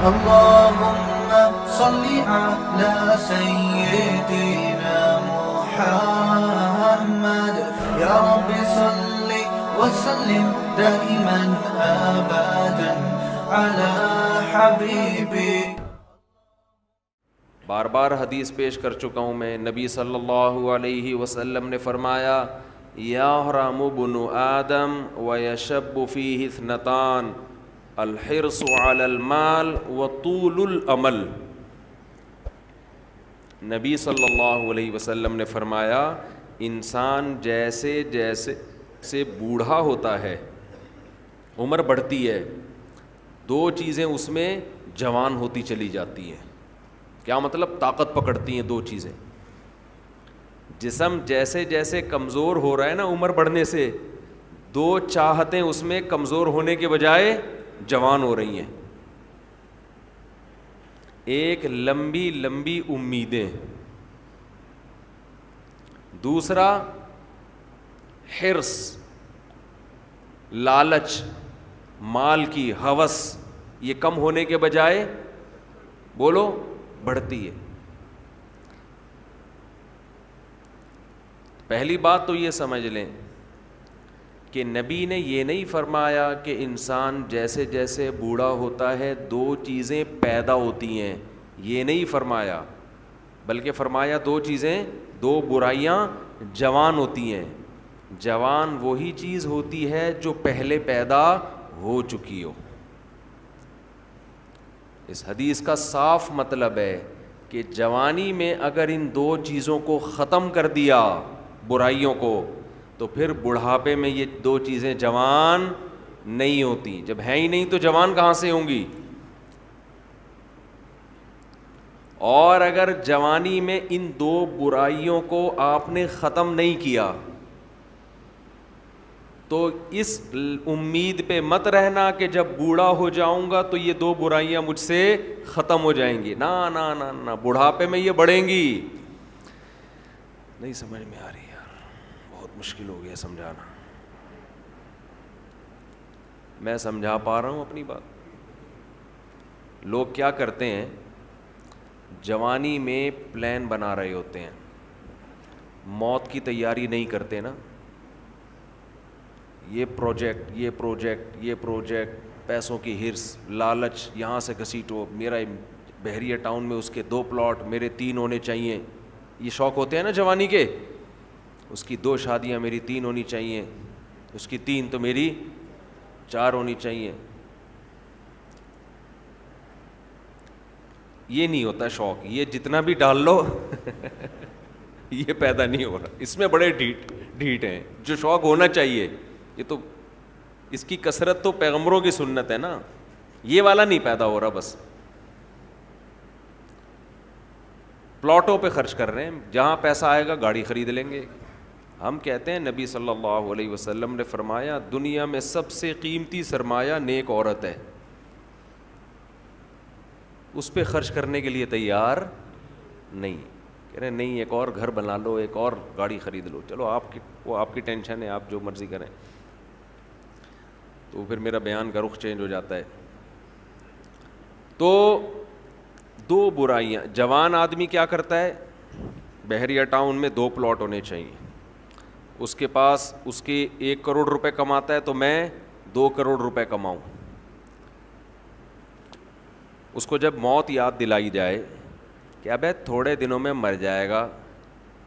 اللهم صل على سيدنا محمد يا رب صل وسلم دائما ابدا على حبيبي. بار بار حدیث پیش کر چکا ہوں میں. نبی صلی اللہ علیہ وسلم نے فرمایا یحرم ابن آدم ویشب فیہ اثنتان الحرص علی المال وطول الامل. نبی صلی اللہ علیہ وسلم نے فرمایا انسان جیسے جیسے سے بوڑھا ہوتا ہے, عمر بڑھتی ہے, دو چیزیں اس میں جوان ہوتی چلی جاتی ہیں. کیا مطلب؟ طاقت پکڑتی ہیں دو چیزیں. جسم جیسے جیسے کمزور ہو رہا ہے نا عمر بڑھنے سے, دو چاہتیں اس میں کمزور ہونے کے بجائے جوان ہو رہی ہیں. ایک لمبی لمبی امیدیں, دوسرا حرص, لالچ, مال کی ہوس, یہ کم ہونے کے بجائے بولو بڑھتی ہے. پہلی بات تو یہ سمجھ لیں کہ نبی نے یہ نہیں فرمایا کہ انسان جیسے جیسے بوڑھا ہوتا ہے دو چیزیں پیدا ہوتی ہیں, یہ نہیں فرمایا, بلکہ فرمایا دو چیزیں, دو برائیاں جوان ہوتی ہیں. جوان وہی چیز ہوتی ہے جو پہلے پیدا ہو چکی ہو. اس حدیث کا صاف مطلب ہے کہ جوانی میں اگر ان دو چیزوں کو ختم کر دیا, برائیوں کو, تو پھر بڑھاپے میں یہ دو چیزیں جوان نہیں ہوتی. جب ہیں ہی نہیں تو جوان کہاں سے ہوں گی؟ اور اگر جوانی میں ان دو برائیوں کو آپ نے ختم نہیں کیا تو اس امید پہ مت رہنا کہ جب بوڑھا ہو جاؤں گا تو یہ دو برائیاں مجھ سے ختم ہو جائیں گی. نا نا نا نا, بڑھاپے میں یہ بڑھیں گی. نہیں سمجھ میں آ رہی یار, بہت مشکل ہو گیا سمجھانا. میں سمجھا پا رہا ہوں اپنی بات؟ لوگ کیا کرتے ہیں, جوانی میں پلان بنا رہے ہوتے ہیں, موت کی تیاری نہیں کرتے نا. یہ پروجیکٹ, یہ پروجیکٹ, یہ پروجیکٹ, پیسوں کی ہرس, لالچ, یہاں سے گھسیٹو, میرا بحریہ ٹاؤن میں اس کے 2 پلاٹ, میرے 3 ہونے چاہیے. یہ شوق ہوتے ہیں نا جوانی کے. اس کی 2 شادیاں, میری 3 ہونی چاہیے, اس کی 3 تو میری 4 ہونی چاہیے. یہ نہیں ہوتا شوق, یہ جتنا بھی ڈال لو یہ پیدا نہیں ہو رہا. اس میں بڑے ڈھیٹ ہیں. جو شوق ہونا چاہیے, یہ تو اس کی کثرت تو پیغمبروں کی سنت ہے نا, یہ والا نہیں پیدا ہو رہا. بس پلاٹوں پہ خرچ کر رہے ہیں, جہاں پیسہ آئے گا گاڑی خرید لیں گے. ہم کہتے ہیں نبی صلی اللہ علیہ وسلم نے فرمایا دنیا میں سب سے قیمتی سرمایہ نیک عورت ہے, اس پہ خرچ کرنے کے لیے تیار نہیں. کہہ رہے نہیں, ایک اور گھر بنا لو, ایک اور گاڑی خرید لو, چلو آپ کی ٹینشن ہے, آپ جو مرضی کریں. تو پھر میرا بیان کا رخ چینج ہو جاتا ہے. تو 2 برائیاں. جوان آدمی کیا کرتا ہے, بحریہ ٹاؤن میں 2 پلاٹ ہونے چاہیے, اس کے پاس اس کے 1 کروڑ روپے کماتا ہے تو میں 2 کروڑ روپے کماؤں. اس کو جب موت یاد دلائی جائے کہ ابے تھوڑے دنوں میں مر جائے گا,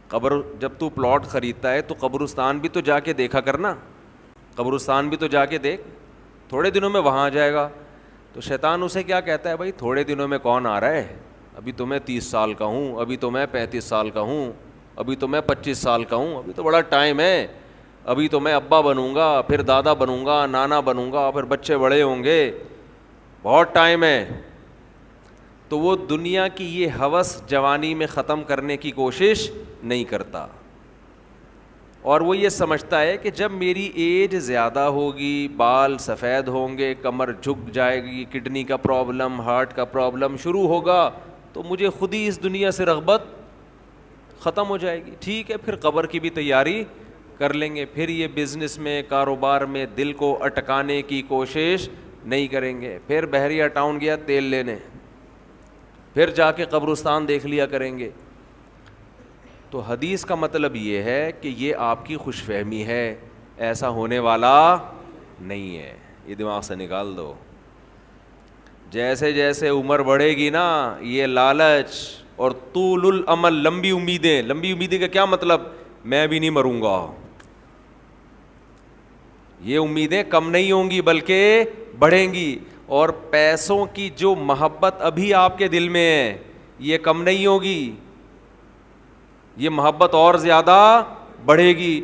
قبر, جب تو پلاٹ خریدتا ہے تو قبرستان بھی تو جا کے دیکھا کرنا, قبرستان بھی تو جا کے دیکھ, تھوڑے دنوں میں وہاں جائے گا. تو شیطان اسے کیا کہتا ہے, بھائی تھوڑے دنوں میں کون آ رہا ہے, ابھی تو میں 30 سال کا ہوں, ابھی تو میں 35 سال کا ہوں, ابھی تو میں 25 سال کا ہوں, ابھی تو بڑا ٹائم ہے, ابھی تو میں ابا بنوں گا, پھر دادا بنوں گا, نانا بنوں گا, پھر بچے بڑے ہوں گے, بہت ٹائم ہے. تو وہ دنیا کی یہ ہوس جوانی میں ختم کرنے کی کوشش نہیں کرتا, اور وہ یہ سمجھتا ہے کہ جب میری ایج زیادہ ہوگی, بال سفید ہوں گے, کمر جھک جائے گی, کڈنی کا پرابلم, ہارٹ کا پرابلم شروع ہوگا, تو مجھے خود ہی اس دنیا سے رغبت ختم ہو جائے گی. ٹھیک ہے, پھر قبر کی بھی تیاری کر لیں گے, پھر یہ بزنس میں, کاروبار میں دل کو اٹکانے کی کوشش نہیں کریں گے. پھر بحریہ ٹاؤن گیا تیل لینے, پھر جا کے قبرستان دیکھ لیا کریں گے. تو حدیث کا مطلب یہ ہے کہ یہ آپ کی خوش فہمی ہے, ایسا ہونے والا نہیں ہے, یہ دماغ سے نکال دو. جیسے جیسے عمر بڑھے گی نا, یہ لالچ اور طول الامل, لمبی امیدیں کا کیا مطلب, میں بھی نہیں مروں گا, یہ امیدیں کم نہیں ہوں گی بلکہ بڑھیں گی. اور پیسوں کی جو محبت ابھی آپ کے دل میں ہے یہ کم نہیں ہوگی, یہ محبت اور زیادہ بڑھے گی.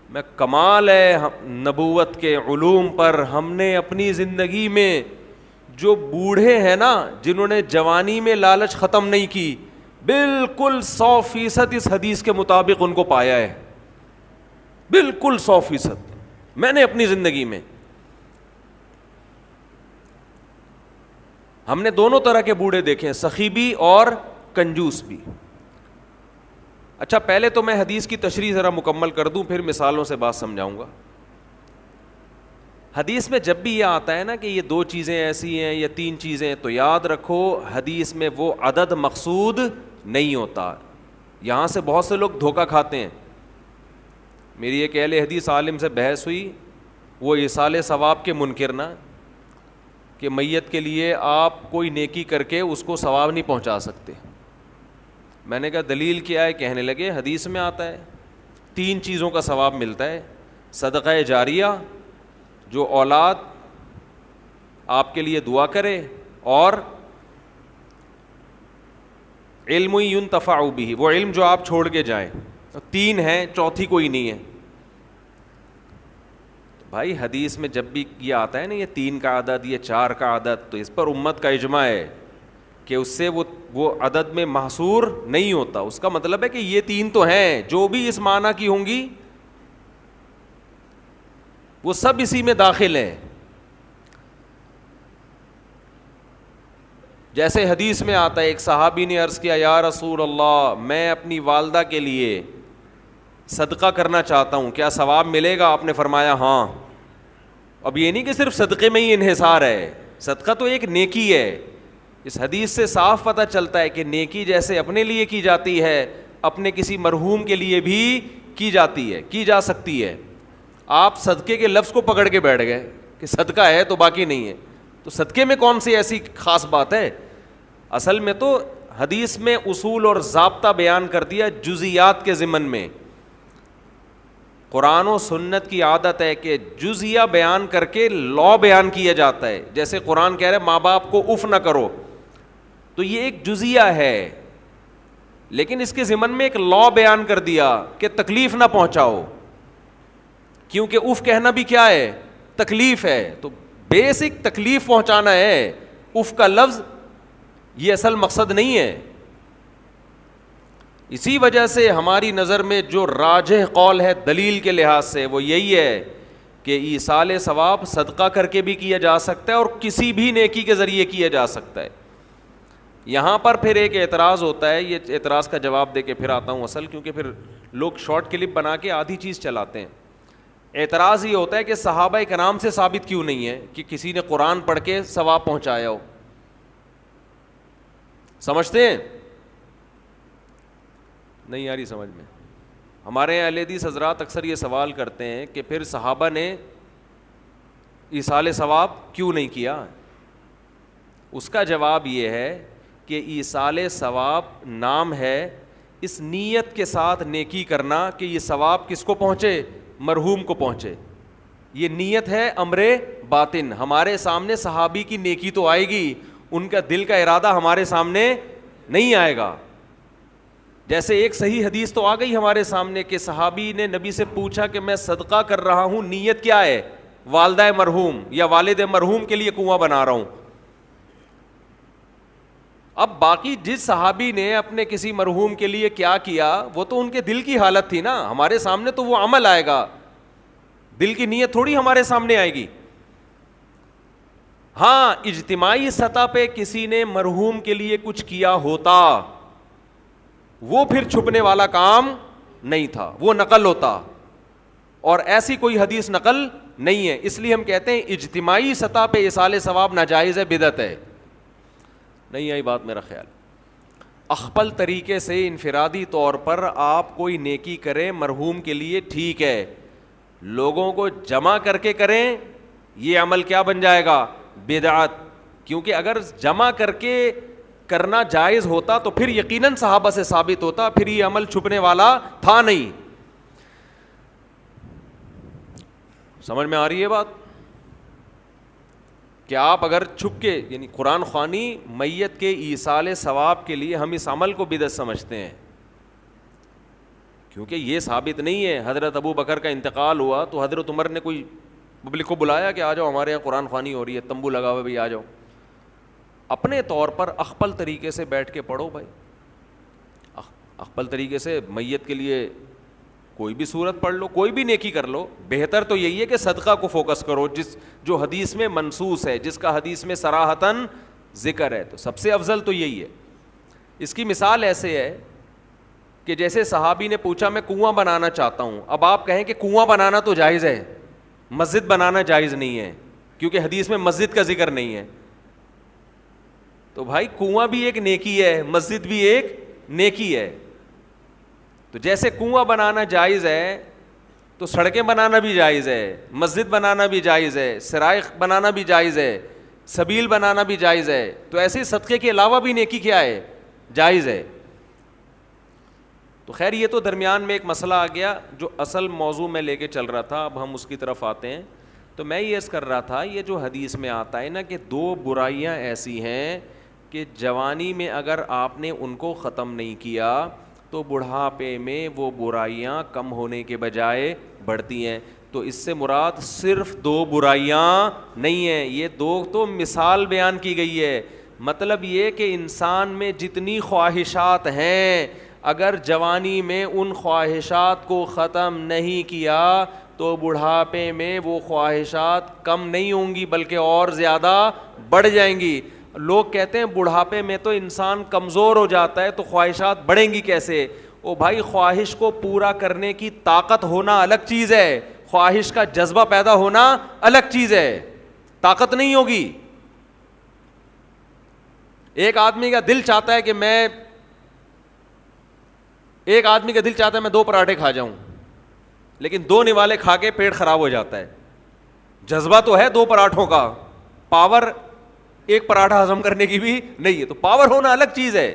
میں کمال ہے نبوت کے علوم پر, ہم نے اپنی زندگی میں جو بوڑھے ہیں نا, جنہوں نے جوانی میں لالچ ختم نہیں کی, بالکل 100% اس حدیث کے مطابق ان کو پایا ہے, بالکل 100%. میں نے اپنی زندگی میں, ہم نے دونوں طرح کے بوڑھے دیکھے ہیں, سخی بھی اور کنجوس بھی. اچھا پہلے تو میں حدیث کی تشریح ذرا مکمل کر دوں, پھر مثالوں سے بات سمجھاؤں گا. حدیث میں جب بھی یہ آتا ہے نا کہ یہ 2 چیزیں ایسی ہیں یا 3 چیزیں, تو یاد رکھو حدیث میں وہ عدد مقصود نہیں ہوتا. یہاں سے بہت سے لوگ دھوکہ کھاتے ہیں. میری ایک اہل حدیث عالم سے بحث ہوئی, وہ ایصال ثواب کے منکر نہ, کہ میت کے لیے آپ کوئی نیکی کر کے اس کو ثواب نہیں پہنچا سکتے. میں نے کہا دلیل کیا ہے؟ کہنے لگے حدیث میں آتا ہے 3 چیزوں کا ثواب ملتا ہے, صدقہ جاریہ, جو اولاد آپ کے لیے دعا کرے, اور علم ينتفع به, وہ علم جو آپ چھوڑ کے جائیں. 3 ہیں, چوتھی کوئی نہیں ہے. بھائی حدیث میں جب بھی یہ آتا ہے نا یہ 3 کا عدد, یہ 4 کا عدد, تو اس پر امت کا اجماع ہے کہ اس سے وہ عدد میں محصور نہیں ہوتا. اس کا مطلب ہے کہ یہ 3 تو ہیں, جو بھی اس معنی کی ہوں گی وہ سب اسی میں داخل ہیں. جیسے حدیث میں آتا ہے, ایک صحابی نے عرض کیا یا رسول اللہ, میں اپنی والدہ کے لیے صدقہ کرنا چاہتا ہوں, کیا ثواب ملے گا؟ آپ نے فرمایا ہاں. اب یہ نہیں کہ صرف صدقے میں ہی انحصار ہے, صدقہ تو ایک نیکی ہے. اس حدیث سے صاف پتہ چلتا ہے کہ نیکی جیسے اپنے لیے کی جاتی ہے, اپنے کسی مرحوم کے لیے بھی کی جاتی ہے, کی جا سکتی ہے. آپ صدقے کے لفظ کو پکڑ کے بیٹھ گئے کہ صدقہ ہے تو باقی نہیں ہے, تو صدقے میں کون سی ایسی خاص بات ہے؟ اصل میں تو حدیث میں اصول اور ضابطہ بیان کر دیا جزیات کے ضمن میں. قرآن و سنت کی عادت ہے کہ جزیہ بیان کر کے لا بیان کیا جاتا ہے. جیسے قرآن کہہ رہے ماں باپ کو اف نہ کرو, تو یہ ایک جزیہ ہے, لیکن اس کے ضمن میں ایک لا بیان کر دیا کہ تکلیف نہ پہنچاؤ, کیونکہ اف کہنا بھی کیا ہے؟ تکلیف ہے. تو بیسک تکلیف پہنچانا ہے. اف کا لفظ یہ اصل مقصد نہیں ہے. اسی وجہ سے ہماری نظر میں جو راجح قول ہے دلیل کے لحاظ سے وہ یہی ہے کہ ایصال ثواب صدقہ کر کے بھی کیا جا سکتا ہے اور کسی بھی نیکی کے ذریعے کیا جا سکتا ہے. یہاں پر پھر ایک اعتراض ہوتا ہے, یہ اعتراض کا جواب دے کے پھر آتا ہوں اصل, کیونکہ پھر لوگ شارٹ کلپ بنا کے آدھی چیز چلاتے ہیں. اعتراض یہ ہوتا ہے کہ صحابہ کرام سے ثابت کیوں نہیں ہے کہ کسی نے قرآن پڑھ کے ثواب پہنچایا ہو. سمجھتے ہیں؟ نہیں یاری سمجھ میں. ہمارے اہل حدیث حضرات اکثر یہ سوال کرتے ہیں کہ پھر صحابہ نے ایصال ثواب کیوں نہیں کیا. اس کا جواب یہ ہے کہ ایصال ثواب نام ہے اس نیت کے ساتھ نیکی کرنا کہ یہ ثواب کس کو پہنچے؟ مرحوم کو پہنچے. یہ نیت ہے امر باطن. ہمارے سامنے صحابی کی نیکی تو آئے گی, ان کا دل کا ارادہ ہمارے سامنے نہیں آئے گا. جیسے ایک صحیح حدیث تو آ گئی ہمارے سامنے کہ صحابی نے نبی سے پوچھا کہ میں صدقہ کر رہا ہوں, نیت کیا ہے؟ والدہ مرحوم یا والد مرحوم کے لیے کنواں بنا رہا ہوں. اب باقی جس صحابی نے اپنے کسی مرحوم کے لیے کیا کیا وہ تو ان کے دل کی حالت تھی نا, ہمارے سامنے تو وہ عمل آئے گا, دل کی نیت تھوڑی ہمارے سامنے آئے گی. ہاں اجتماعی سطح پہ کسی نے مرحوم کے لیے کچھ کیا ہوتا وہ پھر چھپنے والا کام نہیں تھا, وہ نقل ہوتا, اور ایسی کوئی حدیث نقل نہیں ہے. اس لیے ہم کہتے ہیں اجتماعی سطح پہ ایصال ثواب ناجائز ہے, بدعت ہے. نہیں آئی بات میرا خیال. اخپل طریقے سے انفرادی طور پر آپ کوئی نیکی کریں مرحوم کے لیے ٹھیک ہے, لوگوں کو جمع کر کے کریں یہ عمل کیا بن جائے گا؟ بدعت. کیونکہ اگر جمع کر کے کرنا جائز ہوتا تو پھر یقیناً صحابہ سے ثابت ہوتا, پھر یہ عمل چھپنے والا تھا نہیں. سمجھ میں آ رہی ہے بات؟ کہ آپ اگر چھپ کے, یعنی قرآن خوانی میت کے ایصال ثواب کے لیے ہم اس عمل کو بدعت سمجھتے ہیں, کیونکہ یہ ثابت نہیں ہے. حضرت ابو بکر کا انتقال ہوا تو حضرت عمر نے کوئی پبلک کو بلایا کہ آ جاؤ ہمارے یہاں قرآن خوانی ہو رہی ہے, تمبو لگا ہوا بھائی آ جاؤ. اپنے طور پر اخپل طریقے سے بیٹھ کے پڑھو بھائی, اخپل طریقے سے میت کے لیے کوئی بھی صورت پڑھ لو, کوئی بھی نیکی کر لو. بہتر تو یہی ہے کہ صدقہ کو فوکس کرو, جو حدیث میں منصوص ہے, جس کا حدیث میں صراحتاً ذکر ہے, تو سب سے افضل تو یہی ہے. اس کی مثال ایسے ہے کہ جیسے صحابی نے پوچھا میں کنواں بنانا چاہتا ہوں, اب آپ کہیں کہ کنواں بنانا تو جائز ہے, مسجد بنانا جائز نہیں ہے, کیونکہ حدیث میں مسجد کا ذکر نہیں ہے. تو بھائی کنواں بھی ایک نیکی ہے, مسجد بھی ایک نیکی ہے. تو جیسے کنواں بنانا جائز ہے تو سڑکیں بنانا بھی جائز ہے, مسجد بنانا بھی جائز ہے, سرائخ بنانا بھی جائز ہے, سبیل بنانا بھی جائز ہے. تو ایسے صدقے کے علاوہ بھی نیکی کیا ہے؟ جائز ہے. تو خیر یہ تو درمیان میں ایک مسئلہ آ گیا جو اصل موضوع میں لے کے چل رہا تھا, اب ہم اس کی طرف آتے ہیں. تو میں یہ عرض کر رہا تھا یہ جو حدیث میں آتا ہے نا کہ دو برائیاں ایسی ہیں کہ جوانی میں اگر آپ نے ان کو ختم نہیں کیا تو بڑھاپے میں وہ برائیاں کم ہونے کے بجائے بڑھتی ہیں. تو اس سے مراد صرف دو برائیاں نہیں ہیں, یہ دو تو مثال بیان کی گئی ہے. مطلب یہ کہ انسان میں جتنی خواہشات ہیں اگر جوانی میں ان خواہشات کو ختم نہیں کیا تو بڑھاپے میں وہ خواہشات کم نہیں ہوں گی بلکہ اور زیادہ بڑھ جائیں گی. لوگ کہتے ہیں بڑھاپے میں تو انسان کمزور ہو جاتا ہے تو خواہشات بڑھیں گی کیسے؟ او بھائی خواہش کو پورا کرنے کی طاقت ہونا الگ چیز ہے, خواہش کا جذبہ پیدا ہونا الگ چیز ہے, طاقت نہیں ہوگی. ایک آدمی کا دل چاہتا ہے میں 2 پراٹھے کھا جاؤں, لیکن 2 نوالے کھا کے پیٹ خراب ہو جاتا ہے. جذبہ تو ہے 2 پراٹھوں کا, پاور ایک پراٹھا ہضم کرنے کی بھی نہیں ہے. تو پاور ہونا الگ چیز ہے,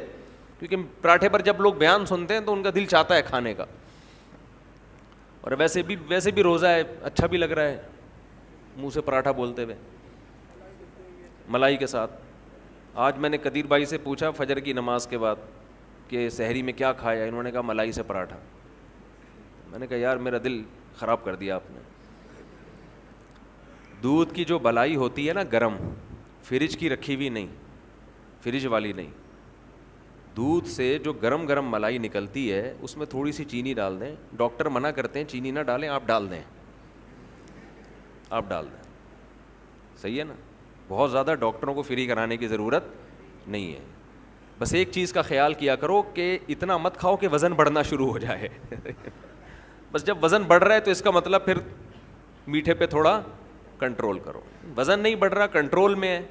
کیونکہ پراٹھے پر جب لوگ بیان سنتے ہیں تو ان کا دل چاہتا ہے کھانے کا. اور ویسے بھی روزہ ہے, اچھا بھی لگ رہا ہے منہ سے پراٹھا بولتے ہوئے ملائی کے ساتھ. آج میں نے قدیر بھائی سے پوچھا فجر کی نماز کے بعد کہ سحری میں کیا کھایا, انہوں نے کہا ملائی سے پراٹھا. میں نے کہا یار میرا دل خراب کر دیا آپ نے. دودھ کی جو بلائی ہوتی ہے نا گرم, فریج کی رکھی ہوئی نہیں, فریج والی نہیں, دودھ سے جو گرم گرم ملائی نکلتی ہے اس میں تھوڑی سی چینی ڈال دیں. ڈاکٹر منع کرتے ہیں چینی نہ ڈالیں, آپ ڈال دیں, صحیح ہے نا. بہت زیادہ ڈاکٹروں کو فری کرانے کی ضرورت نہیں ہے. بس ایک چیز کا خیال کیا کرو کہ اتنا مت کھاؤ کہ وزن بڑھنا شروع ہو جائے. بس جب وزن بڑھ رہا ہے تو اس کا مطلب پھر میٹھے پہ تھوڑا کنٹرول کرو. وزن نہیں بڑھ رہا, کنٹرول میں ہے.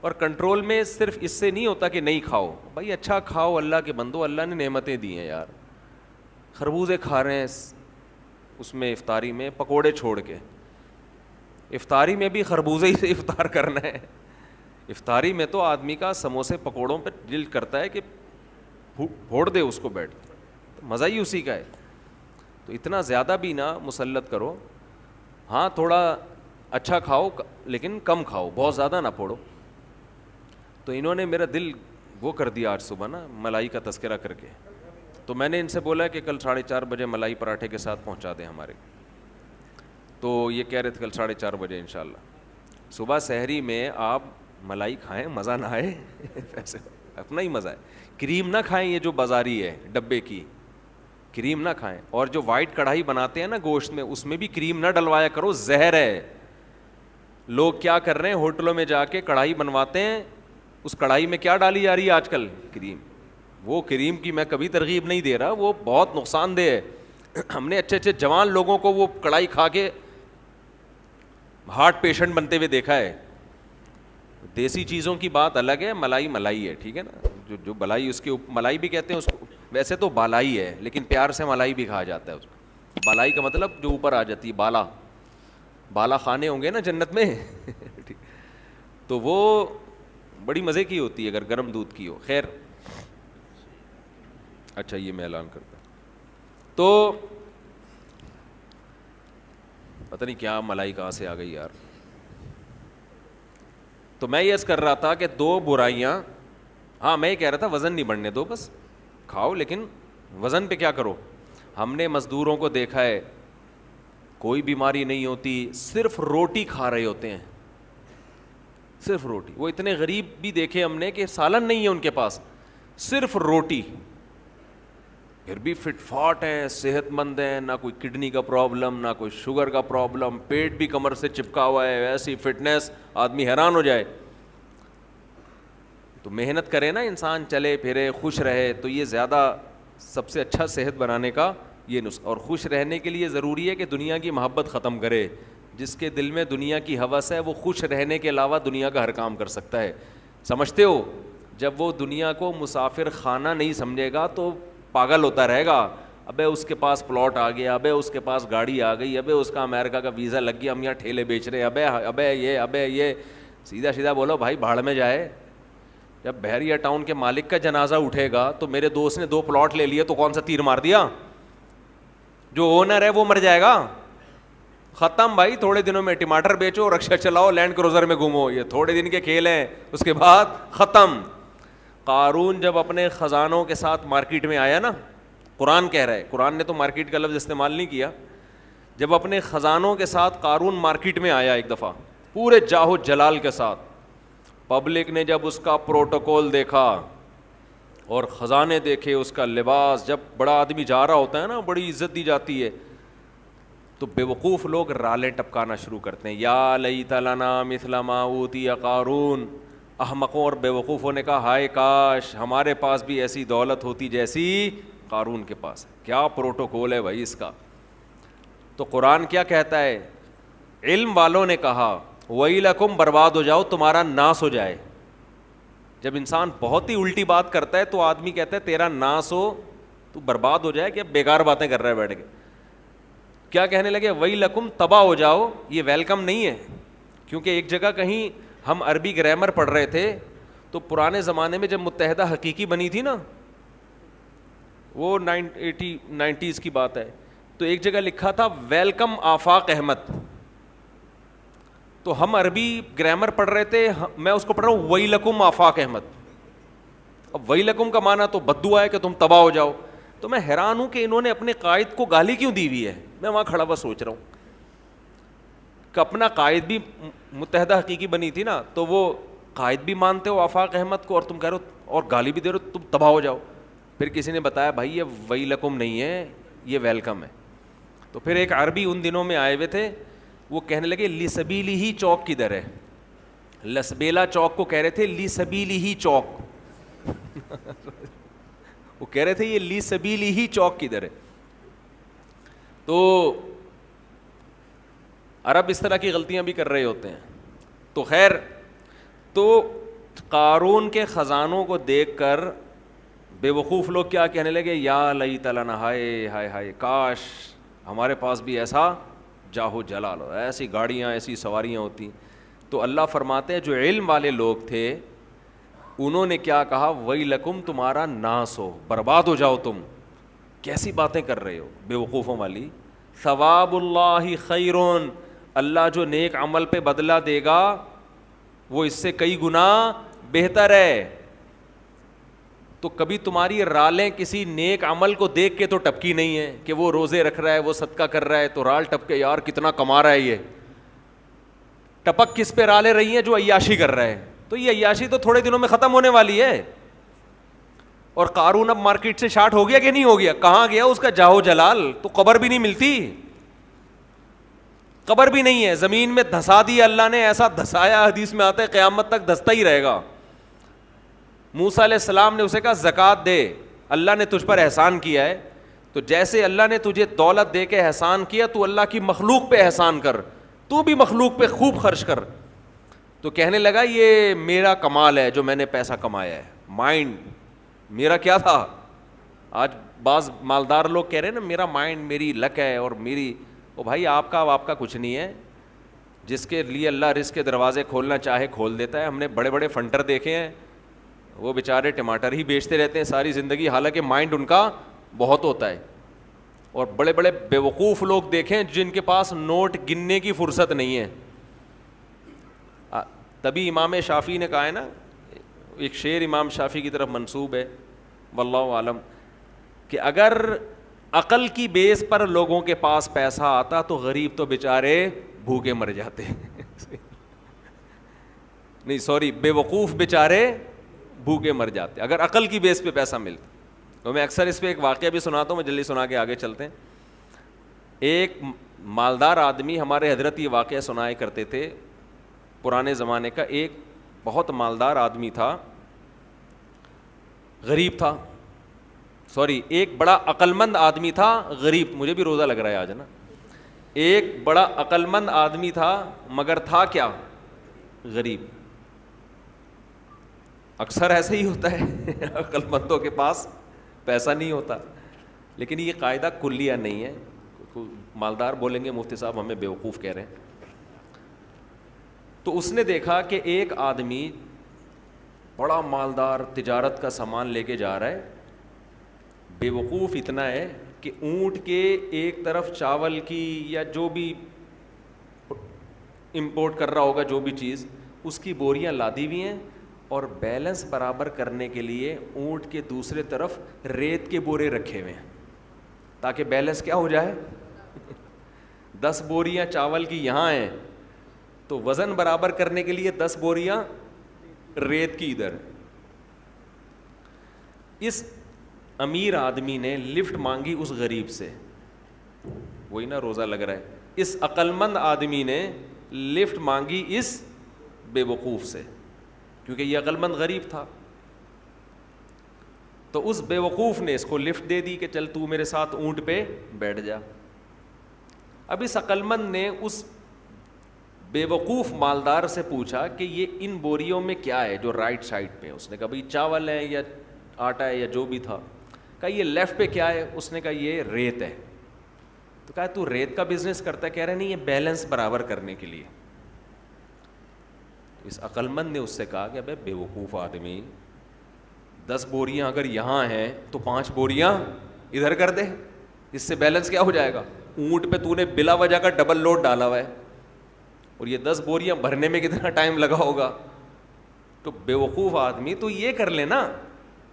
اور کنٹرول میں صرف اس سے نہیں ہوتا کہ نہیں کھاؤ, بھائی اچھا کھاؤ, اللہ کے بندو, اللہ نے نعمتیں دی ہیں یار. خربوزے کھا رہے ہیں اس میں افطاری میں, پکوڑے چھوڑ کے. افطاری میں بھی خربوزے ہی سے افطار کرنا ہے. افطاری میں تو آدمی کا سموسے پکوڑوں پہ دل کرتا ہے کہ پھوڑ دے اس کو بیٹھ, مزہ ہی اسی کا ہے. تو اتنا زیادہ بھی نہ مسلط کرو. ہاں تھوڑا اچھا کھاؤ لیکن کم کھاؤ, بہت زیادہ نہ پھوڑو. تو انہوں نے میرا دل وہ کر دیا آج صبح نا ملائی کا تذکرہ کر کے. تو میں نے ان سے بولا کہ کل 4:30 بجے ملائی پراٹھے کے ساتھ پہنچا دیں ہمارے. تو یہ کہہ رہے تھے کل 4:30 بجے انشاءاللہ. صبح سحری میں آپ ملائی کھائیں, مزہ نہ آئے ویسے اپنا ہی مزہ ہے. کریم نہ کھائیں, یہ جو بازاری ہے ڈبے کی کریم نہ کھائیں. اور جو وائٹ کڑھائی بناتے ہیں نا گوشت میں, اس میں بھی کریم نہ ڈلوایا کرو, زہر ہے. لوگ کیا کر رہے ہیں, ہوٹلوں میں جا کے کڑھائی بنواتے ہیں, اس کڑھائی میں کیا ڈالی جا رہی ہے آج کل, کریم. وہ کریم کی میں کبھی ترغیب نہیں دے رہا, وہ بہت نقصان دہ ہے. ہم نے اچھے اچھے جوان لوگوں کو وہ کڑھائی کھا کے ہارٹ پیشنٹ بنتے ہوئے دیکھا ہے. دیسی چیزوں کی بات الگ ہے, ملائی ملائی ہے, ٹھیک ہے نا, جو بلائی اس کے ملائی بھی کہتے ہیں اس کو, ویسے تو بالائی ہے لیکن پیار سے ملائی بھی کہا جاتا ہے اس کو. بالائی کا مطلب جو اوپر آ جاتی ہے, بالا, بالا خانے ہوں گے نا جنت میں تو وہ بڑی مزے کی ہوتی ہے اگر گرم دودھ کی ہو. خیر, اچھا یہ میں اعلان کرتا ہوں. تو پتہ نہیں کیا ملائی کہاں سے آ گئی یار. تو میں یہ کر رہا تھا کہ دو برائیاں, ہاں میں یہ کہہ رہا تھا وزن نہیں بڑھنے دو, بس کھاؤ لیکن وزن پہ کیا کرو. ہم نے مزدوروں کو دیکھا ہے کوئی بیماری نہیں ہوتی, صرف روٹی کھا رہے ہوتے ہیں, صرف روٹی. وہ اتنے غریب بھی دیکھے ہم نے کہ سالن نہیں ہے ان کے پاس, صرف روٹی, پھر بھی فٹ فاٹ ہیں, صحت مند ہیں, نہ کوئی کڈنی کا پرابلم نہ کوئی شوگر کا پرابلم, پیٹ بھی کمر سے چپکا ہوا ہے, ایسی فٹنس آدمی حیران ہو جائے. تو محنت کرے نا انسان, چلے پھرے خوش رہے, تو یہ زیادہ سب سے اچھا صحت بنانے کا یہ نسخہ. اور خوش رہنے کے لیے ضروری ہے کہ دنیا کی محبت ختم کرے. جس کے دل میں دنیا کی ہوس ہے وہ خوش رہنے کے علاوہ دنیا کا ہر کام کر سکتا ہے. سمجھتے ہو, جب وہ دنیا کو مسافر خانہ نہیں سمجھے گا تو پاگل ہوتا رہے گا. ابے اس کے پاس پلاٹ آ گیا, ابے اس کے پاس گاڑی آ گئی, ابے اس کا امریکہ کا ویزا لگ گیا, ہم یہاں ٹھیلے بیچ رہے ہیں, ابے یہ سیدھا سیدھا بولو بھائی بھاڑ میں جائے. جب بحریہ ٹاؤن کے مالک کا جنازہ اٹھے گا تو میرے دوست نے 2 پلاٹ لے لیے تو کون سا تیر مار دیا, جو اونر ہے وہ مر جائے گا. ختم بھائی, تھوڑے دنوں میں ٹماٹر بیچو, رکشا چلاؤ, لینڈ کروزر میں گھومو, یہ تھوڑے دن کے کھیل ہیں, اس کے بعد ختم. قارون جب اپنے خزانوں کے ساتھ مارکیٹ میں آیا نا, قرآن کہہ رہا ہے, قرآن نے تو مارکیٹ کا لفظ استعمال نہیں کیا, جب اپنے خزانوں کے ساتھ قارون مارکیٹ میں آیا ایک دفعہ پورے جاہو جلال کے ساتھ, پبلک نے جب اس کا پروٹوکول دیکھا اور خزانے دیکھے, اس کا لباس, جب بڑا آدمی جا رہا ہوتا ہے نا بڑی عزت دی جاتی ہے, تو بیوقوف لوگ رالیں ٹپکانا شروع کرتے ہیں, یا لیت لنا مثل ما اوتی قارون. احمقوں اور بیوقوفوں نے کہا ہائے کاش ہمارے پاس بھی ایسی دولت ہوتی جیسی قارون کے پاس ہے. کیا پروٹوکول ہے بھائی اس کا. تو قرآن کیا کہتا ہے, علم والوں نے کہا ویلکم, برباد ہو جاؤ, تمہارا ناس ہو جائے. جب انسان بہت ہی الٹی بات کرتا ہے تو آدمی کہتا ہے تیرا ناس ہو, تو برباد ہو جائے, کہ بیکار باتیں کر رہا ہے بیٹھ کے. کیا کہنے لگے, ویلکم, تباہ ہو جاؤ. یہ ویلکم نہیں ہے, کیونکہ ایک جگہ کہیں ہم عربی گرامر پڑھ رہے تھے تو پرانے زمانے میں جب متحدہ حقیقی بنی تھی نا, وہ 90s کی بات ہے, تو ایک جگہ لکھا تھا ویلکم آفاق احمد. تو ہم عربی گرامر پڑھ رہے تھے, میں اس کو پڑھ رہا ہوں ویلکم آفاق احمد. اب ویلکم کا معنی تو بددعا ہے کہ تم تباہ ہو جاؤ. تو میں حیران ہوں کہ انہوں نے اپنے قائد کو گالی کیوں دی ہوئی ہے. میں وہاں کھڑا ہوا سوچ رہا ہوں کہ اپنا قائد بھی متحدہ حقیقی بنی تھی نا, تو وہ قائد بھی مانتے ہو آفاق احمد کو, اور تم کہہ رہے ہو اور گالی بھی دے رہے ہو تم تباہ ہو جاؤ. پھر کسی نے بتایا بھائی یہ ویلکم نہیں ہے, یہ ویلکم ہے. تو پھر ایک عربی ان دنوں میں آئے ہوئے تھے, وہ کہنے لگے لی سبیلی ہی چوک کدھر ہے. لسبیلا چوک کو کہہ رہے تھے لی سبیلی ہی چوک. وہ کہہ رہے تھے یہ لی سبیلی ہی چوک کدھر ہے. تو عرب اس طرح کی غلطیاں بھی کر رہے ہوتے ہیں. تو خیر, تو قارون کے خزانوں کو دیکھ کر بے وقوف لوگ کیا کہنے لگے, یا لیت لنا, ہائے ہائے ہائے, کاش ہمارے پاس بھی ایسا جاہو جلال ہو, ایسی گاڑیاں ایسی سواریاں ہوتی. تو اللہ فرماتے ہیں جو علم والے لوگ تھے انہوں نے کیا کہا, ویلکم, تمہارا ناس ہو, برباد ہو جاؤ تم, کیسی باتیں کر رہے ہو بے وقوفوں والی. ثواب اللہ خیرون, اللہ جو نیک عمل پہ بدلہ دے گا وہ اس سے کئی گنا بہتر ہے. تو کبھی تمہاری رالیں کسی نیک عمل کو دیکھ کے تو ٹپکی نہیں ہے کہ وہ روزے رکھ رہا ہے, وہ صدقہ کر رہا ہے, تو رال ٹپکے یار کتنا کما رہا ہے. یہ ٹپک کس پہ رالیں رہی ہیں, جو عیاشی کر رہا ہے. تو یہ عیاشی تو تھوڑے دنوں میں ختم ہونے والی ہے. اور قارون اب مارکیٹ سے شارٹ ہو گیا کہ نہیں ہو گیا, کہاں گیا اس کا جاہو جلال. تو قبر بھی نہیں ملتی, قبر بھی نہیں ہے, زمین میں دھسا دیا اللہ نے, ایسا دھسایا حدیث میں آتا ہے قیامت تک دھستا ہی رہے گا. موسیٰ علیہ السلام نے اسے کہا زکوٰۃ دے, اللہ نے تجھ پر احسان کیا ہے, تو جیسے اللہ نے تجھے دولت دے کے احسان کیا تو اللہ کی مخلوق پہ احسان کر. تو بھی مخلوق پہ خوب خرچ کر. تو کہنے لگا یہ میرا کمال ہے جو میں نے پیسہ کمایا ہے, مائنڈ میرا کیا تھا. آج بعض مالدار لوگ کہہ رہے ہیں نا میرا مائنڈ میری لک ہے اور میری, او بھائی آپ کا کچھ نہیں ہے. جس کے لیے اللہ رزق کے دروازے کھولنا چاہے کھول دیتا ہے. ہم نے بڑے بڑے فنٹر دیکھے ہیں, وہ بیچارے ٹماٹر ہی بیچتے رہتے ہیں ساری زندگی, حالانکہ مائنڈ ان کا بہت ہوتا ہے. اور بڑے بڑے بیوقوف لوگ دیکھیں جن کے پاس نوٹ گننے کی فرصت نہیں ہے. تبھی امام شافعی نے کہا ہے نا, ایک شعر امام شافعی کی طرف منسوب ہے واللہ عالم, کہ اگر عقل کی بیس پر لوگوں کے پاس پیسہ آتا تو غریب تو بیچارے بھوکے مر جاتے. نہیں سوری, بے وقوف بیچارے بھوکے مر جاتے اگر عقل کی بیس پہ پیسہ ملتا. تو میں اکثر اس پہ ایک واقعہ بھی سناتا ہوں, میں جلدی سنا کے آگے چلتے ہیں. ایک مالدار آدمی, ہمارے حضرت یہ واقعہ سنایا کرتے تھے پرانے زمانے کا, ایک بہت مالدار آدمی تھا, غریب تھا, سوری ایک بڑا عقل مند آدمی تھا غریب. مجھے بھی روزہ لگ رہا ہے آج نا. ایک بڑا عقل مند آدمی تھا مگر تھا کیا, غریب. اکثر ایسا ہی ہوتا ہے, عقل مندوں کے پاس پیسہ نہیں ہوتا. لیکن یہ قاعدہ کلیہ نہیں ہے. مالدار بولیں گے مفتی صاحب ہمیں بیوقوف کہہ رہے ہیں. تو اس نے دیکھا کہ ایک آدمی بڑا مالدار تجارت کا سامان لے کے جا رہا ہے, بیوقوف اتنا ہے کہ اونٹ کے ایک طرف چاول کی یا جو بھی امپورٹ کر رہا ہوگا جو بھی چیز, اس کی بوریاں لادی ہوئی ہیں, اور بیلنس برابر کرنے کے لیے اونٹ کے دوسرے طرف ریت کے بورے رکھے ہوئے ہیں تاکہ بیلنس کیا ہو جائے. 10 بوریاں چاول کی یہاں ہیں تو وزن برابر کرنے کے لیے 10 بوریاں ریت کی ادھر. اس امیر آدمی نے لفٹ مانگی اس غریب سے, وہی نا روزہ لگ رہا ہے. اس عقل مند آدمی نے لفٹ مانگی اس بے وقوف سے, کیونکہ یہ عقل مند غریب تھا. تو اس بے وقوف نے اس کو لفٹ دے دی کہ چل تو میرے ساتھ اونٹ پہ بیٹھ جا. اب اس عقل مند نے اس بے وقوف مالدار سے پوچھا کہ یہ ان بوریوں میں کیا ہے جو رائٹ سائڈ پہ. اس نے کہا بھائی چاول ہے یا آٹا ہے یا جو بھی تھا. کہا یہ لیفٹ پہ کیا ہے. اس نے کہا یہ ریت ہے. تو کہا تو ریت کا بزنس کرتا ہے. کہہ رہا نہیں, یہ بیلنس برابر کرنے کے لیے. اس عقل مند نے اس سے کہا کہ ابے بے وقوف آدمی, 10 بوریاں اگر یہاں ہیں تو 5 بوریاں ادھر کر دے, اس سے بیلنس کیا ہو جائے گا. اونٹ پہ تو نے بلا وجہ کا ڈبل لوڈ ڈالا ہوا ہے, اور یہ 10 بوریاں بھرنے میں کتنا ٹائم لگا ہوگا. تو بے وقوف آدمی تو یہ کر لے نا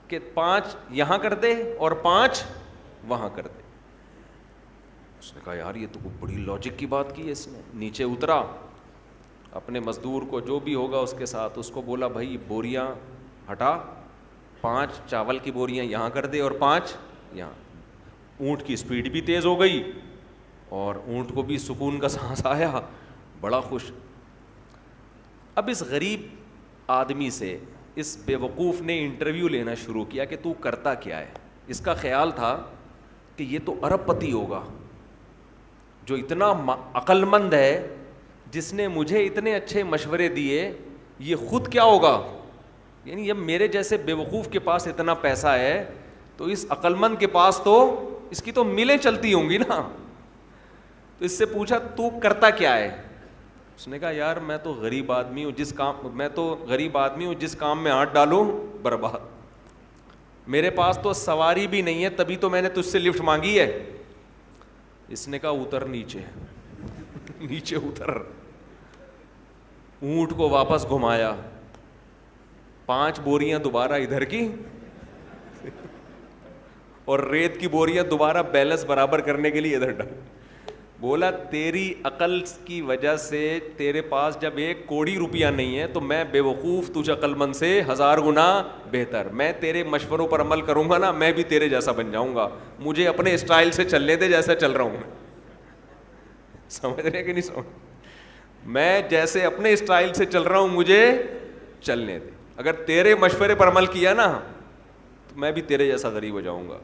کہ 5 یہاں کر دے اور 5 وہاں کر دے. اس نے کہا یار یہ تو بڑی لاجک کی بات کی ہے اس نے. نیچے اترا, اپنے مزدور کو جو بھی ہوگا اس کے ساتھ اس کو بولا بھائی بوریاں ہٹا, 5 چاول کی بوریاں یہاں کر دے اور 5 یہاں. اونٹ کی سپیڈ بھی تیز ہو گئی اور اونٹ کو بھی سکون کا سانس آیا, بڑا خوش. اب اس غریب آدمی سے اس بے وقوف نے انٹرویو لینا شروع کیا کہ تو کرتا کیا ہے. اس کا خیال تھا کہ یہ تو ارب پتی ہوگا جو اتنا عقل مند ہے, جس نے مجھے اتنے اچھے مشورے دیے. یہ خود کیا ہوگا, یعنی جب میرے جیسے بے وقوف کے پاس اتنا پیسہ ہے تو اس عقل مند کے پاس تو اس کی تو ملیں چلتی ہوں گی نا. تو اس سے پوچھا تو کرتا کیا ہے. اس نے کہا یار میں تو غریب آدمی ہوں, جس کام میں ہاتھ ڈالوں برباد. میرے پاس تو سواری بھی نہیں ہے, تبھی تو میں نے تجھ سے لفٹ مانگی ہے. اس نے کہا اتر نیچے. نیچے اتر, اونٹ کو واپس گھمایا, 5 بوریاں دوبارہ ادھر کی اور ریت کی بوریاں دوبارہ بیلنس برابر کرنے کے لیے ادھر ڈال. بولا تیری عقل کی وجہ سے تیرے پاس جب 1 کوڑی روپیہ نہیں ہے تو میں بے وقوف تجھ عقل مند سے 1000 گنا بہتر. میں تیرے مشوروں پر عمل کروں گا نا, میں بھی تیرے جیسا بن جاؤں گا. مجھے اپنے اسٹائل سے چلنے دے جیسا چل رہا ہوں میں. سمجھ رہے کہ نہیں سمجھ, میں جیسے اپنے اسٹائل سے چل رہا ہوں مجھے چلنے دے. اگر تیرے مشورے پر عمل کیا نا تو میں بھی تیرے جیسا غریب ہو جاؤں گا.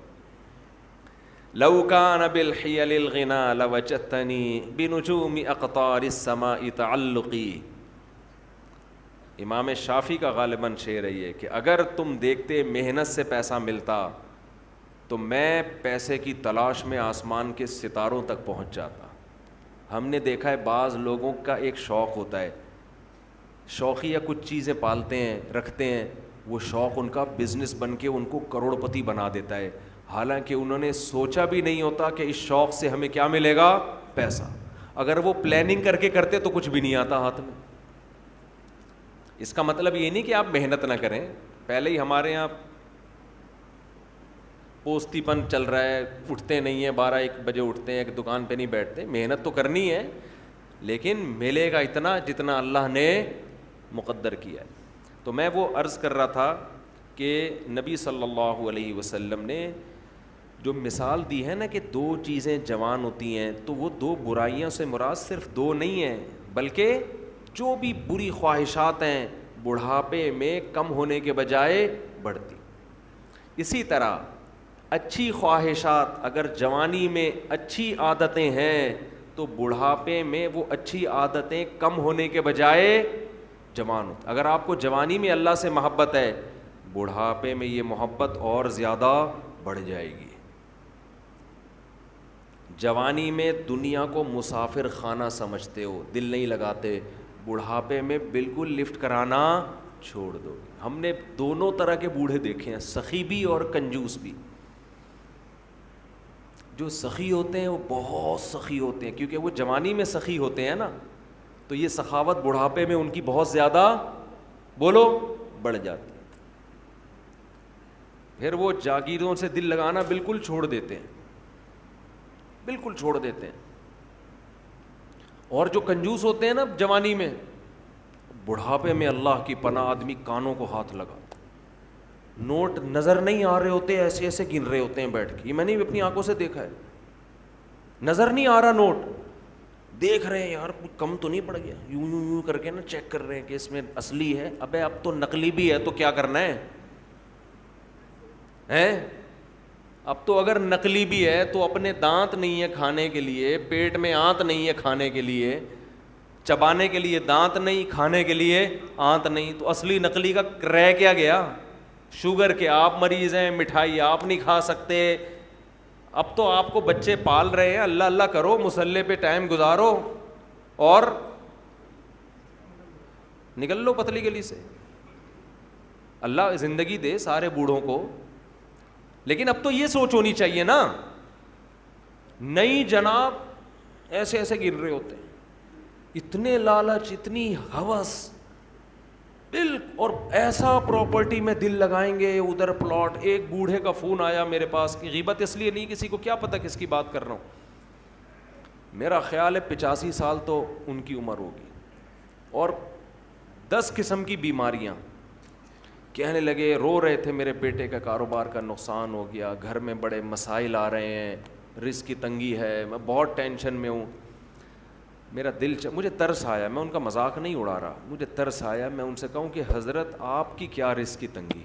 لو کان بالحیل الغنا لوجدتنی بنجوم اقطار السماء تعلقی. امام شافعی کا غالباً شعر ہے کہ اگر تم دیکھتے محنت سے پیسہ ملتا تو میں پیسے کی تلاش میں آسمان کے ستاروں تک پہنچ جاتا. ہم نے دیکھا ہے بعض لوگوں کا ایک شوق ہوتا ہے, شوقیہ کچھ چیزیں پالتے ہیں رکھتے ہیں, وہ شوق ان کا بزنس بن کے ان کو کروڑ پتی بنا دیتا ہے, حالانکہ انہوں نے سوچا بھی نہیں ہوتا کہ اس شوق سے ہمیں کیا ملے گا, پیسہ. اگر وہ پلاننگ کر کے کرتے تو کچھ بھی نہیں آتا ہاتھ میں. اس کا مطلب یہ نہیں کہ آپ محنت نہ کریں. پہلے ہی ہمارے یہاں پوستی پن چل رہا ہے, اٹھتے نہیں ہیں, 12-1 بجے اٹھتے ہیں, ایک دکان پہ نہیں بیٹھتے. محنت تو کرنی ہے لیکن ملے گا اتنا جتنا اللہ نے مقدر کیا ہے. تو میں وہ عرض کر رہا تھا کہ نبی صلی اللہ علیہ وسلم نے جو مثال دی ہے نا کہ 2 چیزیں جوان ہوتی ہیں, تو وہ 2 برائیوں سے مراد صرف 2 نہیں ہیں, بلکہ جو بھی بری خواہشات ہیں بڑھاپے میں کم ہونے کے بجائے بڑھتی. اسی طرح اچھی خواہشات اگر جوانی میں اچھی عادتیں ہیں تو بڑھاپے میں وہ اچھی عادتیں کم ہونے کے بجائے جوان ہوتی. اگر آپ کو جوانی میں اللہ سے محبت ہے, بڑھاپے میں یہ محبت اور زیادہ بڑھ جائے گی. جوانی میں دنیا کو مسافر خانہ سمجھتے ہو, دل نہیں لگاتے, بڑھاپے میں بالکل لفٹ کرانا چھوڑ دو. ہم نے دونوں طرح کے بوڑھے دیکھے ہیں, سخی بھی اور کنجوس بھی. جو سخی ہوتے ہیں وہ بہت سخی ہوتے ہیں, کیونکہ وہ جوانی میں سخی ہوتے ہیں نا, تو یہ سخاوت بڑھاپے میں ان کی بہت زیادہ بولو بڑھ جاتی ہے. پھر وہ جاگیروں سے دل لگانا بالکل چھوڑ دیتے ہیں, بالکل چھوڑ دیتے ہیں. اور جو کنجوس ہوتے ہیں نا جوانی میں, بڑھاپے میں اللہ کی پناہ آدمی کانوں کو ہاتھ لگا, نوٹ نظر نہیں آ رہے ہوتے, ایسے ایسے گن رہے ہوتے ہیں بیٹھ کے. یہ میں نے اپنی آنکھوں سے دیکھا ہے, نظر نہیں آ رہا نوٹ, دیکھ رہے ہیں یار کم تو نہیں پڑ گیا, یوں یوں یوں کر کے نا چیک کر رہے ہیں کہ اس میں اصلی ہے. ابے اب تو نقلی بھی ہے تو کیا کرنا ہے, اب تو اگر نقلی بھی ہے تو اپنے دانت نہیں ہے کھانے کے لیے, پیٹ میں آنت نہیں ہے کھانے کے لیے, چبانے کے لیے دانت نہیں, کھانے کے لیے آنت نہیں, تو اصلی نقلی کا رہ کیا گیا. شوگر کے آپ مریض ہیں, مٹھائی آپ نہیں کھا سکتے. اب تو آپ کو بچے پال رہے ہیں, اللہ اللہ کرو, مصلے پہ ٹائم گزارو اور نکل لو پتلی گلی سے. اللہ زندگی دے سارے بوڑھوں کو, لیکن اب تو یہ سوچ ہونی چاہیے نا. نہیں جناب ایسے ایسے گر رہے ہوتے ہیں, اتنے لالچ, اتنی ہوس, اور ایسا پراپرٹی میں دل لگائیں گے, ادھر پلاٹ. ایک بوڑھے کا فون آیا میرے پاس, کی غیبت اس لیے نہیں, کسی کو کیا پتہ کس کی بات کر رہا ہوں, میرا خیال ہے 85 سال تو ان کی عمر ہوگی, اور 10 قسم کی بیماریاں. کہنے لگے, رو رہے تھے, میرے بیٹے کا کاروبار کا نقصان ہو گیا, گھر میں بڑے مسائل آ رہے ہیں, رزق کی تنگی ہے, میں بہت ٹینشن میں ہوں. میرا دل مجھے ترس آیا, میں ان کا مذاق نہیں اڑا رہا, مجھے ترس آیا. میں ان سے کہوں کہ حضرت آپ کی کیا رزق کی تنگی,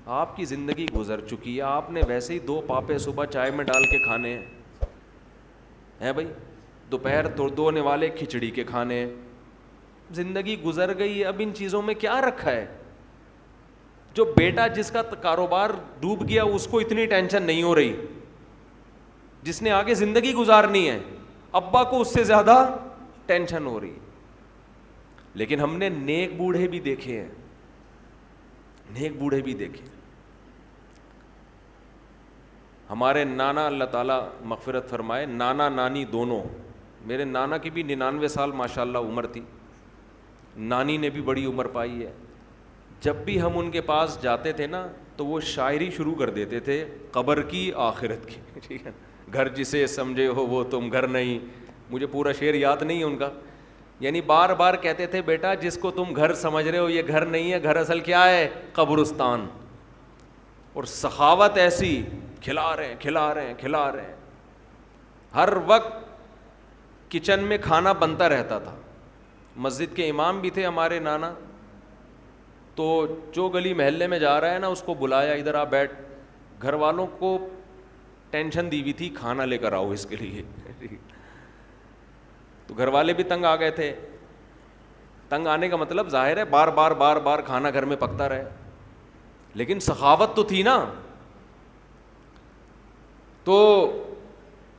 آپ کی زندگی گزر چکی ہے, آپ نے ویسے ہی 2 پاپے صبح چائے میں ڈال کے کھانے ہیں بھائی, دوپہر دھونے والے کھچڑی کے کھانے, زندگی گزر گئی. اب ان چیزوں میں کیا رکھا ہے. جو بیٹا جس کا کاروبار ڈوب گیا اس کو اتنی ٹینشن نہیں ہو رہی, جس نے آگے زندگی گزارنی ہے ابا کو اس سے زیادہ ٹینشن ہو رہی. لیکن ہم نے نیک بوڑھے بھی دیکھے ہیں, نیک بوڑھے بھی دیکھے. ہمارے نانا, اللہ تعالیٰ مغفرت فرمائے, نانا نانی دونوں, میرے نانا کی بھی 99 سال ماشاءاللہ عمر تھی, نانی نے بھی بڑی عمر پائی ہے. جب بھی ہم ان کے پاس جاتے تھے نا تو وہ شاعری شروع کر دیتے تھے, قبر کی آخرت کی, ٹھیک ہے, گھر جسے سمجھے ہو وہ تم گھر نہیں. مجھے پورا شعر یاد نہیں ہے ان کا, یعنی بار بار کہتے تھے بیٹا جس کو تم گھر سمجھ رہے ہو یہ گھر نہیں ہے, گھر اصل کیا ہے, قبرستان. اور سخاوت ایسی, کھلا رہے ہیں کھلا رہے ہیں کھلا رہے ہیں, ہر وقت کچن میں کھانا بنتا رہتا تھا. مسجد کے امام بھی تھے ہمارے نانا, تو جو گلی محلے میں جا رہا ہے نا اس کو بلایا, ادھر آ بیٹھ. گھر والوں کو ٹینشن دی ہوئی تھی کھانا لے کر آؤ اس کے لیے. تو گھر والے بھی تنگ آ گئے تھے. تنگ آنے کا مطلب ظاہر ہے بار بار بار بار کھانا گھر میں پکتا رہے, لیکن سخاوت تو تھی نا. تو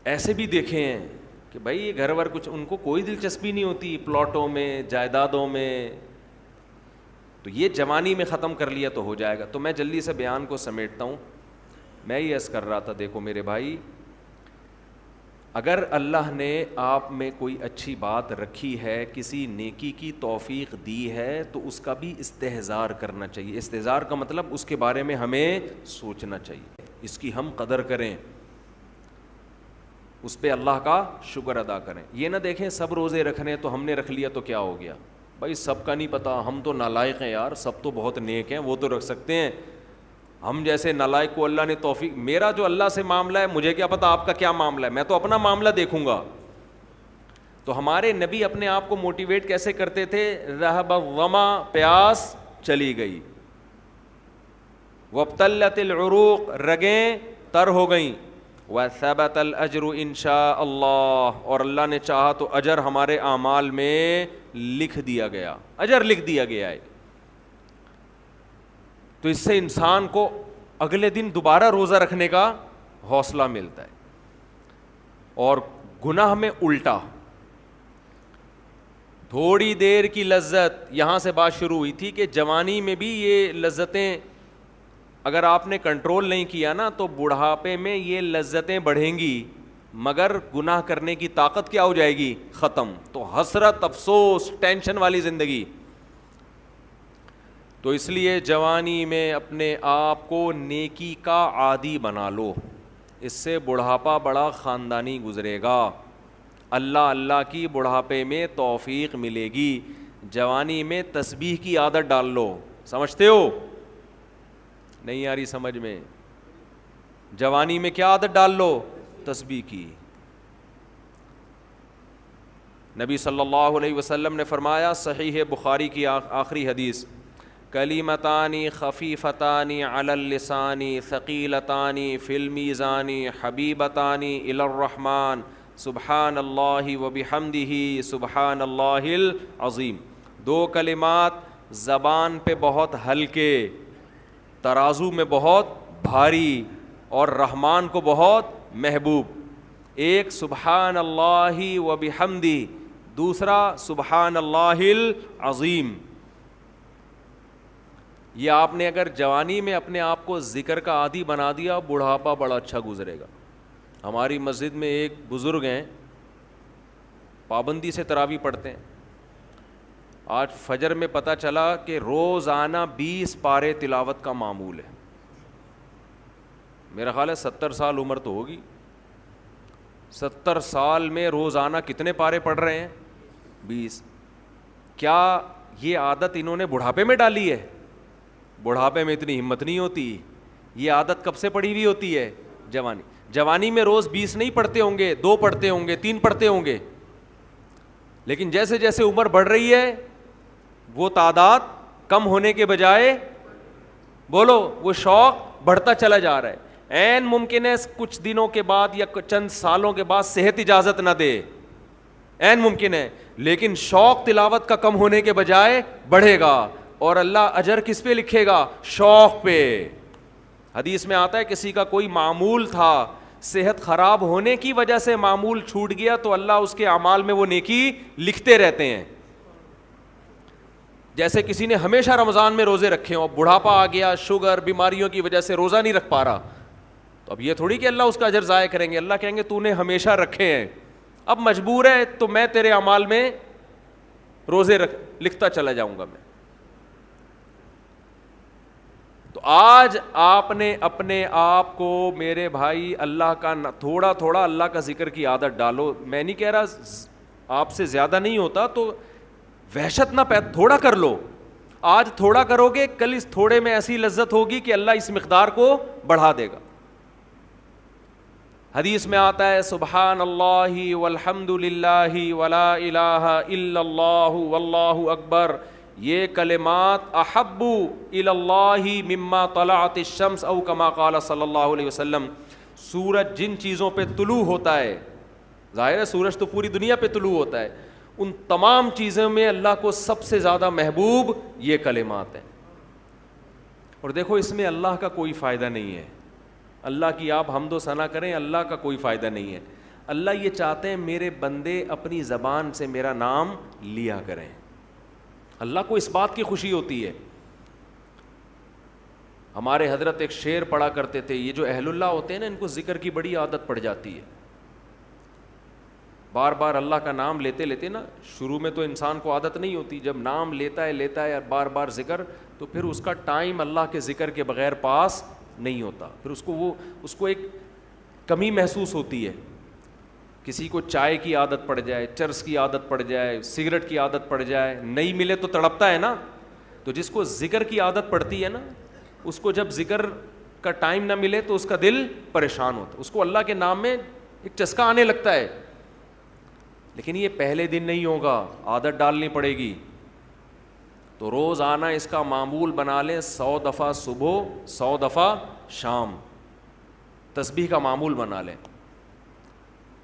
ایسے بھی دیکھے ہیں کہ بھائی یہ گھر ور کچھ ان کو کوئی دلچسپی نہیں ہوتی پلاٹوں میں, جائیدادوں میں, تو یہ جوانی میں ختم کر لیا تو ہو جائے گا. تو میں جلدی سے بیان کو سمیٹتا ہوں. میں یہ عرض کر رہا تھا, دیکھو میرے بھائی, اگر اللہ نے آپ میں کوئی اچھی بات رکھی ہے, کسی نیکی کی توفیق دی ہے, تو اس کا بھی استحضار کرنا چاہیے. استحضار کا مطلب اس کے بارے میں ہمیں سوچنا چاہیے, اس کی ہم قدر کریں, اس پہ اللہ کا شکر ادا کریں. یہ نہ دیکھیں سب روزے رکھنے تو ہم نے رکھ لیا تو کیا ہو گیا, بھائی سب کا نہیں پتہ, ہم تو نالائق ہیں یار, سب تو بہت نیک ہیں, وہ تو رکھ سکتے ہیں, ہم جیسے نالائق کو اللہ نے توفیق. میرا جو اللہ سے معاملہ ہے مجھے کیا پتہ آپ کا کیا معاملہ ہے, میں تو اپنا معاملہ دیکھوں گا. تو ہمارے نبی اپنے آپ کو موٹیویٹ کیسے کرتے تھے, رہب الظما, پیاس چلی گئی, وابتلت العروق, رگیں تر ہو گئیں, وثبت الاجر انشاء اللہ, اور اللہ نے چاہا تو اجر ہمارے اعمال میں لکھ دیا گیا, اجر لکھ دیا گیا ہے. تو اس سے انسان کو اگلے دن دوبارہ روزہ رکھنے کا حوصلہ ملتا ہے. اور گناہ میں الٹا, تھوڑی دیر کی لذت, یہاں سے بات شروع ہوئی تھی کہ جوانی میں بھی یہ لذتیں اگر آپ نے کنٹرول نہیں کیا نا تو بڑھاپے میں یہ لذتیں بڑھیں گی, مگر گناہ کرنے کی طاقت کیا ہو جائے گی, ختم. تو حسرت, افسوس, ٹینشن والی زندگی. تو اس لیے جوانی میں اپنے آپ کو نیکی کا عادی بنا لو, اس سے بڑھاپا بڑا خاندانی گزرے گا. اللہ اللہ کی بڑھاپے میں توفیق ملے گی. جوانی میں تسبیح کی عادت ڈال لو, سمجھتے ہو, نہیں آ رہی سمجھ میں؟ جوانی میں کیا عادت ڈال لو, تسبیح کی. نبی صلی اللہ علیہ وسلم نے فرمایا, صحیح بخاری کی آخری حدیث, کلیمتانی خفیفتانی علی اللسانی ثقیلتانی فی المیزان حبیبتانی الی الرحمن سبحان اللہ وبحمدہ سبحان اللہ العظیم. دو کلمات زبان پہ بہت ہلکے, ترازو میں بہت بھاری, اور رحمان کو بہت محبوب. ایک سبحان اللہ وبحمدہ, دوسرا سبحان اللہ العظیم. یہ آپ نے اگر جوانی میں اپنے آپ کو ذکر کا عادی بنا دیا, بڑھاپا بڑا اچھا گزرے گا. ہماری مسجد میں ایک بزرگ ہیں, پابندی سے تراویح پڑھتے ہیں. آج فجر میں پتہ چلا کہ روزانہ 20 پارے تلاوت کا معمول ہے. میرا خیال ہے 70 سال عمر تو ہوگی, 70 سال میں روزانہ کتنے پارے پڑھ رہے ہیں, 20. کیا یہ عادت انہوں نے بڑھاپے میں ڈالی ہے؟ بڑھاپے میں اتنی ہمت نہیں ہوتی. یہ عادت کب سے پڑی ہوئی ہوتی ہے, جوانی. جوانی میں روز 20 نہیں پڑھتے ہوں گے, 2 پڑھتے ہوں گے, 3 پڑھتے ہوں گے, لیکن جیسے جیسے عمر بڑھ رہی ہے وہ تعداد کم ہونے کے بجائے, بولو, وہ شوق بڑھتا چلا جا رہا ہے. عین ممکن ہے کچھ دنوں کے بعد یا چند سالوں کے بعد صحت اجازت نہ دے, عین ممکن ہے, لیکن شوق تلاوت کا کم ہونے کے بجائے بڑھے گا. اور اللہ اجر کس پہ لکھے گا, شوق پہ. حدیث میں آتا ہے کسی کا کوئی معمول تھا, صحت خراب ہونے کی وجہ سے معمول چھوٹ گیا, تو اللہ اس کے اعمال میں وہ نیکی لکھتے رہتے ہیں. جیسے کسی نے ہمیشہ رمضان میں روزے رکھے ہوں, بڑھاپا آ گیا, شوگر, بیماریوں کی وجہ سے روزہ نہیں رکھ پا رہا, تو اب یہ تھوڑی کہ اللہ اس کا اجر ضائع کریں گے. اللہ کہیں گے تو نے ہمیشہ رکھے ہیں, اب مجبور ہے تو میں تیرے اعمال میں روزے لکھتا چلا جاؤں گا میں. تو آج آپ نے اپنے آپ کو میرے بھائی اللہ کا تھوڑا تھوڑا اللہ کا ذکر کی عادت ڈالو. میں نہیں کہہ رہا آپ سے زیادہ نہیں ہوتا تو وحشت نہ تھوڑا کر لو. آج تھوڑا کرو گے, کل اس تھوڑے میں ایسی لذت ہوگی کہ اللہ اس مقدار کو بڑھا دے گا. حدیث میں آتا ہے سبحان اللہ والحمد للہ ولا الہ الا اللہ واللہ اکبر, یہ کلمات احب الی اللہ مما طلعت الشمس او کما قال صلی اللہ علیہ وسلم, سورج جن چیزوں پہ طلوع ہوتا ہے، ظاہر ہے سورج تو پوری دنیا پہ طلوع ہوتا ہے، ان تمام چیزوں میں اللہ کو سب سے زیادہ محبوب یہ کلمات ہیں. اور دیکھو اس میں اللہ کا کوئی فائدہ نہیں ہے، اللہ کی آپ حمد و ثنا کریں، اللہ کا کوئی فائدہ نہیں ہے. اللہ یہ چاہتے ہیں میرے بندے اپنی زبان سے میرا نام لیا کریں. اللہ کو اس بات کی خوشی ہوتی ہے. ہمارے حضرت ایک شعر پڑھا کرتے تھے، یہ جو اہل اللہ ہوتے ہیں نا ان کو ذکر کی بڑی عادت پڑ جاتی ہے، بار بار اللہ کا نام لیتے لیتے نا، شروع میں تو انسان کو عادت نہیں ہوتی، جب نام لیتا ہے بار بار ذکر، تو پھر اس کا ٹائم اللہ کے ذکر کے بغیر پاس نہیں ہوتا، پھر اس کو ایک کمی محسوس ہوتی ہے. کسی کو چائے کی عادت پڑ جائے، چرس کی عادت پڑ جائے، سگریٹ کی عادت پڑ جائے، نہیں ملے تو تڑپتا ہے نا. تو جس کو ذکر کی عادت پڑتی ہے نا، اس کو جب ذکر کا ٹائم نہ ملے تو اس کا دل پریشان ہوتا ہے، اس کو اللہ کے نام میں ایک چسکا آنے لگتا ہے. لیکن یہ پہلے دن نہیں ہوگا، عادت ڈالنی پڑے گی. تو روز آنا اس کا معمول بنا لیں، 100 دفعہ صبح 100 دفعہ شام تسبیح کا معمول بنا لیں.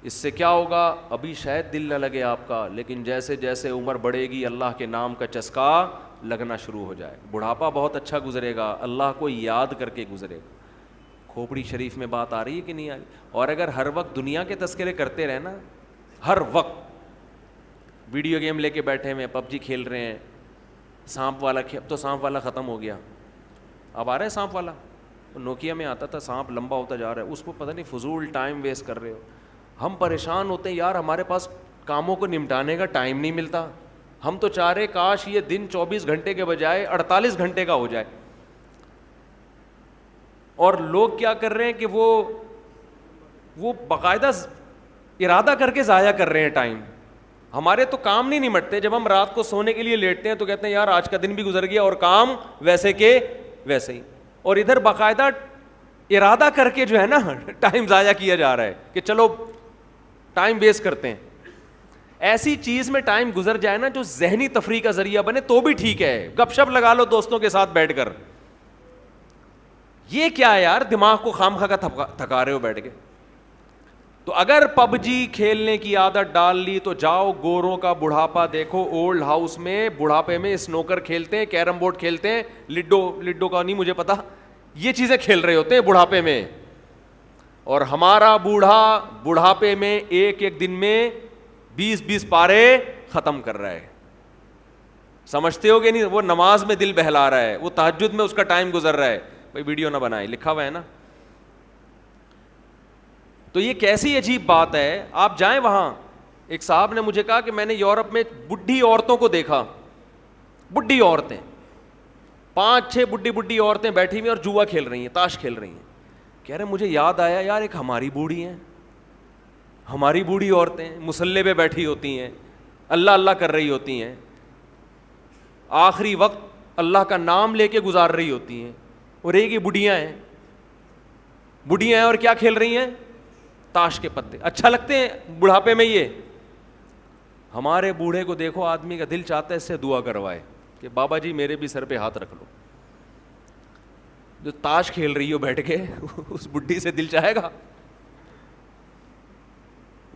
اس سے کیا ہوگا؟ ابھی شاید دل نہ لگے آپ کا، لیکن جیسے جیسے عمر بڑھے گی اللہ کے نام کا چسکا لگنا شروع ہو جائے. بڑھاپا بہت اچھا گزرے گا، اللہ کو یاد کر کے گزرے گا. کھوپڑی شریف میں بات آ رہی ہے کہ نہیں آ رہی؟ اور اگر ہر وقت دنیا کے تذکرے کرتے رہے نا، ہر وقت ویڈیو گیم لے کے بیٹھے ہوئے، PUBG کھیل رہے ہیں، سانپ والا اب تو سانپ والا ختم ہو گیا، اب آ رہا ہے سانپ والا. نوکیا میں آتا تھا، سانپ لمبا ہوتا جا رہا ہے، اس کو پتہ نہیں فضول ٹائم ویسٹ کر رہے ہو. ہم پریشان ہوتے ہیں یار، ہمارے پاس کاموں کو نمٹانے کا ٹائم نہیں ملتا. ہم تو چاہ رہے کاش یہ دن 24 گھنٹے کے بجائے 48 گھنٹے کا ہو جائے. اور لوگ کیا کر رہے ہیں کہ وہ باقاعدہ ارادہ کر کے ضائع کر رہے ہیں ٹائم. ہمارے تو کام نہیں نمٹتے، جب ہم رات کو سونے کے لیے لیٹتے ہیں تو کہتے ہیں یار آج کا دن بھی گزر گیا اور کام ویسے کے ویسے ہی. اور ادھر باقاعدہ ارادہ کر کے جو ہے نا ٹائم ضائع کیا جا رہا ہے کہ چلو ٹائم ویسٹ کرتے ہیں. ایسی چیز میں ٹائم گزر جائے نا جو ذہنی تفریح کا ذریعہ بنے تو بھی ٹھیک ہے. گپ شپ لگا لو دوستوں کے ساتھ بیٹھ کر. یہ کیا ہے یار، دماغ کو خام خواہ کا تھکا رہے ہو بیٹھ کے. تو اگر PUBG کھیلنے کی عادت ڈال لی تو جاؤ گوروں کا بڑھاپا دیکھو. اولڈ ہاؤس میں بڑھاپے میں سنوکر کھیلتے ہیں، کیرم بورڈ کھیلتے ہیں، لڈو کا نہیں مجھے پتا، یہ چیزیں کھیل رہے ہوتے ہیں بڑھاپے میں. اور ہمارا بوڑھا بڑھاپے میں ایک دن میں 20 پارے ختم کر رہا ہے. سمجھتے ہو کہ نہیں؟ وہ نماز میں دل بہلا رہا ہے، وہ تہجد میں اس کا ٹائم گزر رہا ہے. بھائی ویڈیو نہ بنائے، لکھا ہوا ہے نا. تو یہ کیسی عجیب بات ہے. آپ جائیں وہاں، ایک صاحب نے مجھے کہا کہ میں نے یورپ میں بڈھی عورتوں کو دیکھا، بڈھی عورتیں 5-6 بڈھی عورتیں بیٹھی ہوئی اور جوا کھیل رہی ہیں، تاش کھیل رہی ہیں. کہہ رہے مجھے یاد آیا یار ایک ہماری بوڑھی ہیں، ہماری بوڑھی عورتیں مصلے پہ بیٹھی ہوتی ہیں، اللہ اللہ کر رہی ہوتی ہیں، آخری وقت اللہ کا نام لے کے گزار رہی ہوتی ہیں. اور ایک ہی بڑھیاں ہیں اور کیا کھیل رہی ہیں؟ تاش کے پتے. اچھا لگتے ہیں بڑھاپے میں یہ؟ ہمارے بوڑھے کو دیکھو، آدمی کا دل چاہتا ہے اس سے دعا کروائے کہ بابا جی میرے بھی سر پہ ہاتھ رکھ لو. جو تاش کھیل رہی ہو بیٹھ کے اس بڈھی سے دل چاہے گا؟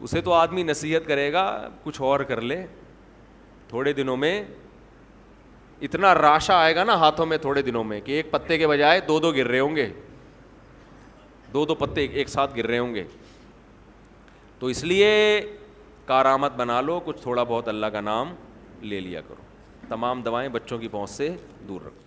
اسے تو آدمی نصیحت کرے گا کچھ اور کر لے. تھوڑے دنوں میں اتنا راشا آئے گا نا ہاتھوں میں تھوڑے دنوں میں کہ ایک پتے کے بجائے 2 گر رہے ہوں گے، 2 پتے ایک ساتھ گر رہے ہوں گے. تو اس لیے کارآمد بنا لو، کچھ تھوڑا بہت اللہ کا نام لے لیا کرو. تمام دوائیں بچوں کی پہنچ سے دور رکھو.